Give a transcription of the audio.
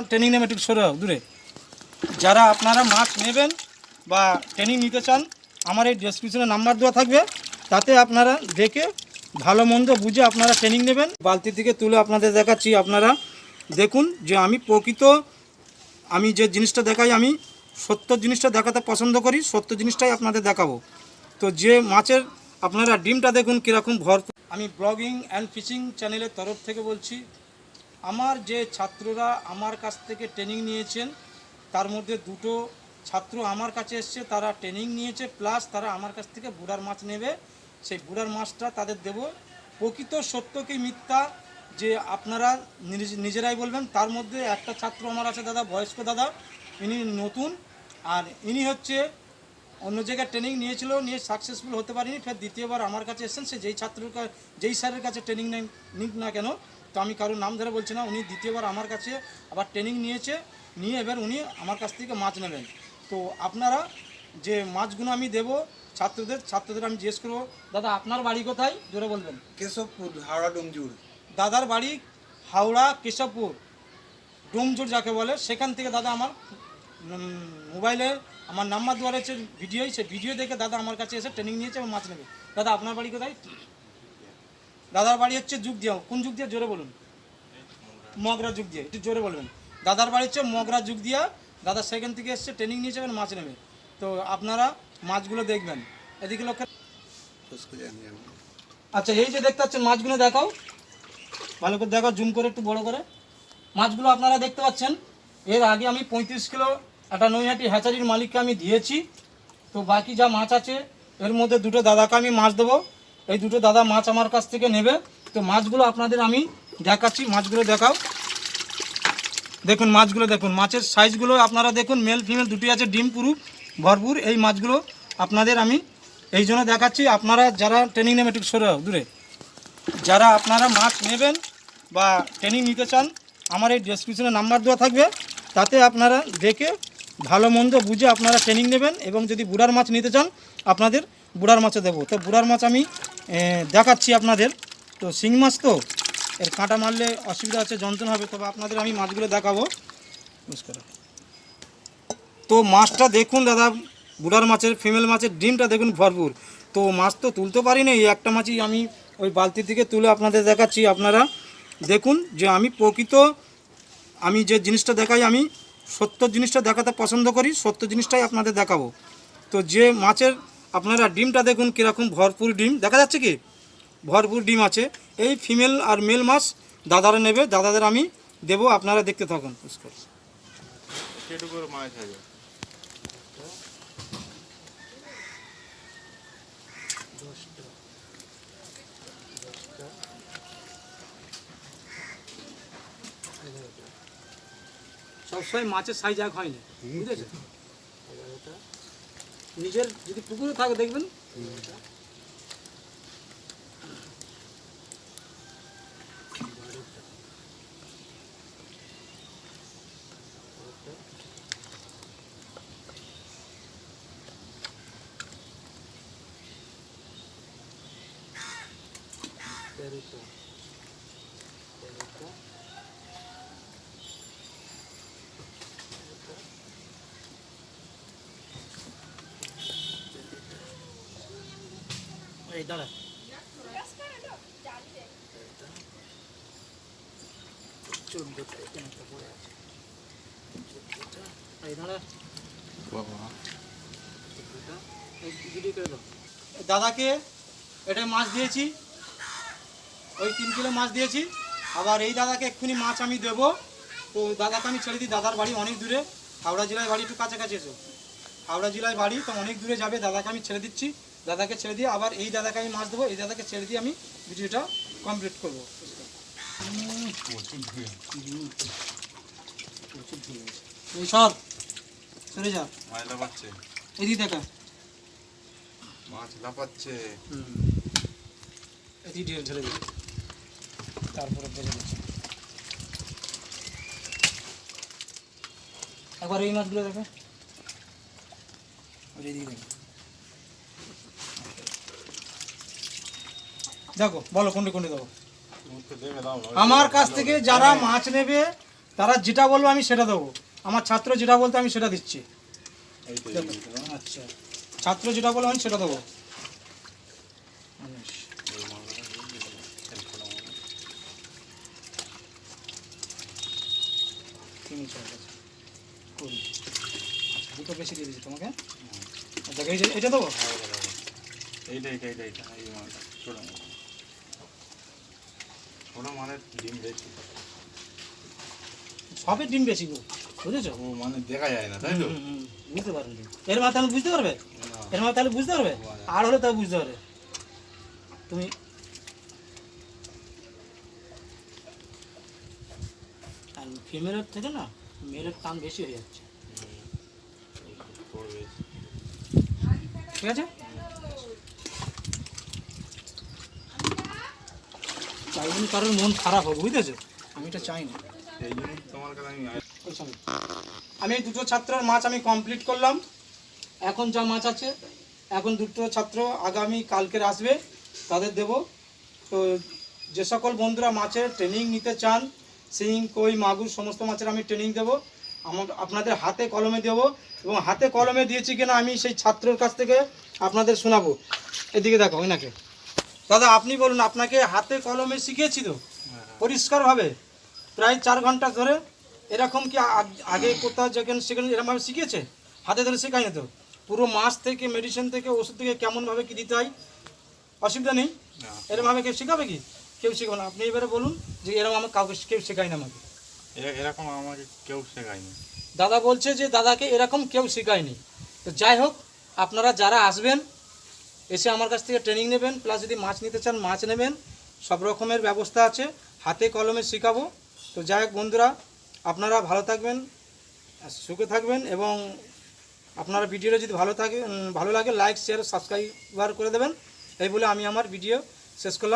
Training নেবেন একটু সরে দূরে, যারা আপনারা মাছ নেবেন বা ট্রেনিং নিতে চান, আমার এই ডেসক্রিপশনে নাম্বার দেওয়া থাকবে, তাতে আপনারা দেখে ভালো মন্দ বুঝে আপনারা ট্রেনিং নেবেন। বালতি থেকে তুলে আপনাদের দেখাচ্ছি, আপনারা দেখুন যে আমি প্রকৃত আমি যে জিনিসটা দেখাই, আমি সত্য জিনিসটা দেখাতে পছন্দ করি, সত্য জিনিসটাই আপনাদের দেখাবো। তো যে মাছের আপনারা ডিমটা দেখুন কীরকম ভরপুর। আমি ব্লগিং অ্যান্ড ফিশিং চ্যানেলের তরফ থেকে বলছি, আমার যে ছাত্ররা আমার কাছ থেকে ট্রেনিং নিয়েছেন, তার মধ্যে দুটো ছাত্র আমার কাছে এসছে, তারা ট্রেনিং নিয়েছে, প্লাস তারা আমার কাছ থেকে বুড়ার মাছ নেবে। সেই বুড়ার মাছটা তাদের দেব। প্রকৃত সত্য কি মিথ্যা যে আপনারা নিজেরাই বলবেন। তার মধ্যে একটা ছাত্র আমার আছে দাদা, বয়স্ক দাদা, ইনি নতুন, আর ইনি হচ্ছে অন্য জায়গায় ট্রেনিং নিয়েছিল, নিয়ে সাকসেসফুল হতে পারিনি, ফের দ্বিতীয়বার আমার কাছে এসেছেন। সে যেই স্যারের কাছে ট্রেনিং নিক না কেন, তো আমি কারোর নাম ধরে বলছি না, উনি দ্বিতীয়বার আমার কাছে আবার ট্রেনিং নিয়ে এবার উনি আমার কাছ থেকে মাছ নেবেন। তো আপনারা যে মাছগুলো আমি দেবো ছাত্রদের আমি জিজ্ঞেস করবো, দাদা আপনার বাড়ি কোথায়, জোরে বলবেন। কেশবপুর, হাওড়া ডোমজুড়। দাদার বাড়ি হাওড়া কেশবপুর ডোমজুড় যাকে বলে, সেখান থেকে দাদা আমার মোবাইলে আমার নাম্বার দেওয়া রয়েছে ভিডিওই, সে ভিডিও দেখে দাদা আমার কাছে এসে ট্রেনিং নিয়েছে এবং মাছ নেবে। দাদা আপনার বাড়ি কোথায়? দাদার বাড়ি হচ্ছে যুগদিয়া। কোন যুগদিয়া, জোরে বলুন। মগরা যুগদিয়া, একটু জোরে বলবেন। দাদার বাড়ি হচ্ছে মগরা যুগদিয়া। দাদা সেখান থেকে এসছে ট্রেনিং নিয়েছে এবং মাছ নেবে। তো আপনারা মাছগুলো দেখবেন, এদিকে লক্ষ্য। আচ্ছা, এই যে দেখতে পাচ্ছেন মাছগুলো দেখাও, ভালো করে দেখাও, জুম করে একটু বড় করে। মাছগুলো আপনারা দেখতে পাচ্ছেন, এর আগে আমি 35 কিলো একটা নৈহাটি হ্যাচারির মালিককে আমি দিয়েছি। তো বাকি যা মাছ আছে এর মধ্যে দুটো দাদাকে আমি মাছ দেবো। এই দুটো দাদা মাছ আমার কাছ থেকে নেবে। তো মাছগুলো আপনাদের আমি দেখাচ্ছি, মাছগুলো দেখাও। দেখুন মাছগুলো দেখুন, মাছের সাইজগুলো আপনারা দেখুন, মেল ফিমেল দুটি আছে, ডিম পুরু ভরপুর। এই মাছগুলো আপনাদের আমি এই জন্য দেখাচ্ছি, আপনারা যারা ট্রেনিং নেবেন একটু সরে দূরে, যারা আপনারা মাছ নেবেন বা ট্রেনিং নিতে চান, আমার এই ডেসক্রিপশনে নাম্বার দেওয়া থাকবে, তাতে আপনারা দেখে ভালো মন্দ বুঝে আপনারা ট্রেনিং নেবেন। এবং যদি বুড়ার মাছ নিতে চান, আপনাদের বুড়ার মাছও দেবো। তো বুড়ার মাছ আমি দেখাচ্ছি আপনাদের। তো শিং মাছ তো এর কাঁটা মারলে অসুবিধা আছে, যন্ত্রণা হবে, তবে আপনাদের আমি মাছগুলো দেখাবো। নমস্কার। তো মাছটা দেখুন দাদা, বুড়ার মাছের ফিমেল মাছের ডিমটা দেখুন ভরপুর। তো মাছ তো তুলতে পারিনি, এই একটা মাছই আমি ওই বালতি থেকে তুলে আপনাদের দেখাচ্ছি। আপনারা দেখুন যে আমি প্রকৃত আমি যে জিনিসটা দেখাই, আমি সত্য জিনিসটা দেখাতে পছন্দ করি, সত্য জিনিসটাই আপনাদের দেখাবো। তো যে মাছের আপনারা ডিমটা দেখুন কীরকম ভরপুর ডিম দেখা যাচ্ছে, কি ভরপুর ডিম আছে। এই ফিমেল আর মেল মাছ দাদারা নেবে, দাদাদের আমি দেবো, আপনারা দেখতে থাকুন। সবসময় মাছের সাইজ এক হয়নি, বুঝেছেন। নিজের যদি পুকুরে থাকে দেখবেন, এই দাঁড়া, দাদাকে এটা মাছ দিয়েছি, ওই 3 কিলো মাছ দিয়েছি। আবার এই দাদাকে এক্ষুনি মাছ আমি দেবো। তো দাদাকে আমি ছেড়ে দিই, দাদার বাড়ি অনেক দূরে, হাওড়া জেলায় বাড়ি, একটু কাছাকাছি এসো, হাওড়া জেলায় বাড়ি, তো অনেক দূরে যাবে। দাদাকে আমি ছেড়ে দিচ্ছি, দাদাকে ছেড়ে দিয়ে আবার এই দাদাকে আমি মাছ দেবো, এই দাদাকে ছেড়ে দিয়ে আমি ভিডিওটা কমপ্লিট করবো। সব সরে যা, এদিকে দেখা মাছ লাফাচ্ছে, এদিকে ঢেলে ঝেড়ে দিচ্ছি, তারপরে বেজে দিচ্ছি। একবার এই মাছগুলো দেখো, দেখো বলো কোনটি কোনটি দেবো। আমার কাছ থেকে যারা মাছ নেবে তারা যেটা বলবো আমি সেটা দেবো, আমার ছাত্র যেটা বলতে আমি সেটা দিচ্ছি। এইটাই দেখো। দিয়ে দিলাম। আচ্ছা, ছাত্র যেটা বলবো আমি সেটা দেবো। এই মালটা দিয়ে দিলাম। এই খোলা মাল। 20, আচ্ছা দুটো বেশি দিয়ে দিচ্ছি তোমাকে। আচ্ছা এটা দেবো। এইটা এই মালটা ছোট মাল। ছোট মালের ডিম বেশি। সবের ডিম বেশি গো, বুঝেছো? ও মানে দেখা যায় না তাই তো? বুঝতে পারবেন, এর মাথায় তাহলে বুঝতে পারবে, না। এর মাথায় তাহলে বুঝতে পারবে, আর হলে তাও বুঝতে পারবে তুমি। আর ফিমেলের থেকে না মেলের টান বেশি হয়ে যাচ্ছে, পড়বে। ঠিক আছে? তাই জন্য কারোর মন খারাপ হবে, বুঝতেছো? আমি এটা চাই না। এই জন্য তোমার কাছে আমি আমি এই দুটো ছাত্রের মাছ আমি কমপ্লিট করলাম। এখন যা মাছ আছে, এখন দুটো ছাত্র আগামী কালকের আসবে, তাদের দেব। তো যে সকল বন্ধুরা মাছের ট্রেনিং নিতে চান, শিং কই মাগুর সমস্ত মাছের আমি ট্রেনিং দেবো, আপনাদের হাতে কলমে দেবো। এবং হাতে কলমে দিয়েছি কিনা আমি সেই ছাত্রের কাছ থেকে আপনাদের শোনাবো। এদিকে দেখো ওইনাকে, দাদা আপনি বলুন, আপনাকে হাতে কলমে শিখিয়েছি তো পরিষ্কারভাবে প্রায় 4 ঘন্টা ধরে? এরকম কি আগে কোথাও যেখানে সেখানে এরকমভাবে শিখিয়েছে? হাতে ধরে শেখায় না তো? পুরো মাছ থেকে মেডিসিন থেকে ওষুধ থেকে কেমনভাবে কি দিতে হয়, অসুবিধা নেই। না। এরকমভাবে কেউ শেখাবে কি? কেউ শেখাবে না। আপনি এবারে বলুন যে এরকম আমার কাউকে কেউ শেখায় না আমাকে। এরকম আমাকে কেউ শেখায়নি। দাদা বলছে যে দাদাকে এরকম কেউ শেখায়নি। তো যাই হোক, আপনারা যারা আসবেন এসে আমার কাছ থেকে ট্রেনিং নেবেন, প্লাস যদি মাছ নিতে চান মাছ নেবেন, সব রকমের ব্যবস্থা আছে, হাতে কলমে শেখাবো। তো যাই হোক বন্ধুরা, আপনারা ভালো থাকবেন, সুখে থাকবেন, এবং আপনারা ভিডিওটা যদি ভালো লাগে লাইক শেয়ার সাবস্ক্রাইবার করে দেবেন। এই বলে আমি আমার ভিডিও শেষ করলাম।